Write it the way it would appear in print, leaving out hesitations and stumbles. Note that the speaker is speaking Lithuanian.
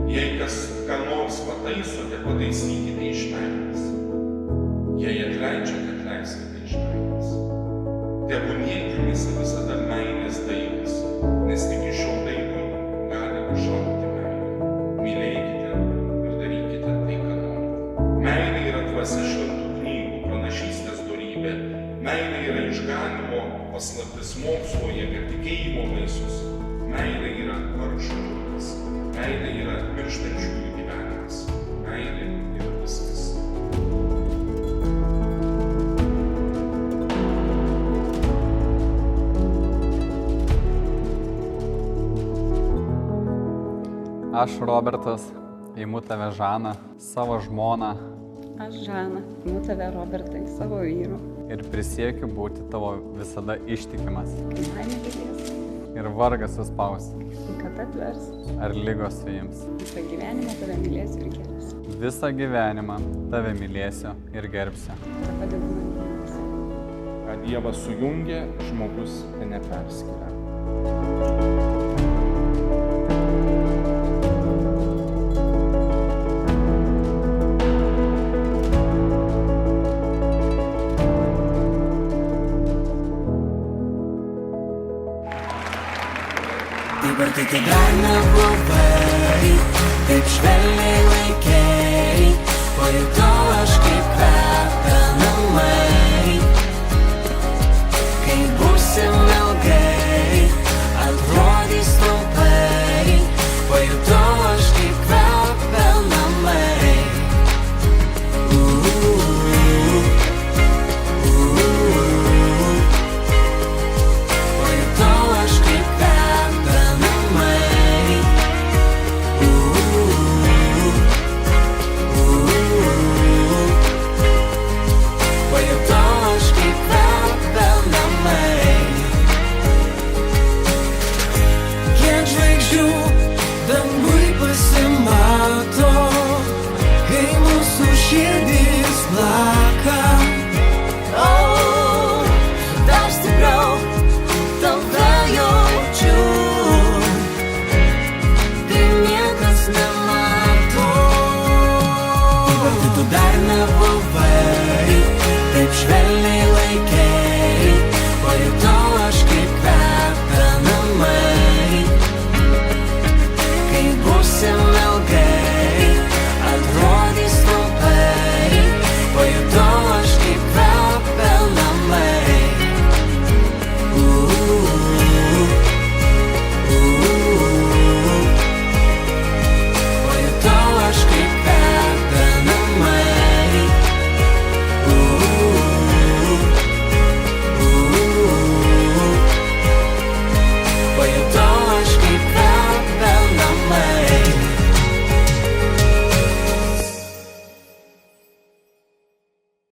Jei kas ką nors pataisote, pataisykite iš meilės. Jei atleidžiate, atleiskite iš meilės. Tebūnie jumyse visada meilės daigas, nes tik iš šio daigų gali užaugti meilė. Mylėkite ir darykite tai, ką norite. Meilė yra dvasia šventų knygų, pranašystės dorybė. Meilė yra išganymo paslaptis, mokslo jėga, tikėjimo vaisius. Meilė yra vargšų turtas. Meilė yra mirštančiųjų gyvenimas. Meilė yra viskas. Aš, Robertas, imu tave, Žaną, savo žmoną Aš, Žana, imu tave, Robertai, savo vyru. ir prisiekiu būti tavo visada ištikimas. Kai laimė lydės, Ir vargas suspaus, kai kada atvers, ar lygos suims. visą gyvenimą tave mylėsiu ir gerbsiu. Visą gyvenimą tave mylėsiu ir gerbsiu. Tave padedu man Dievas. Ką Dievas sujungė, žmogus neperskiria.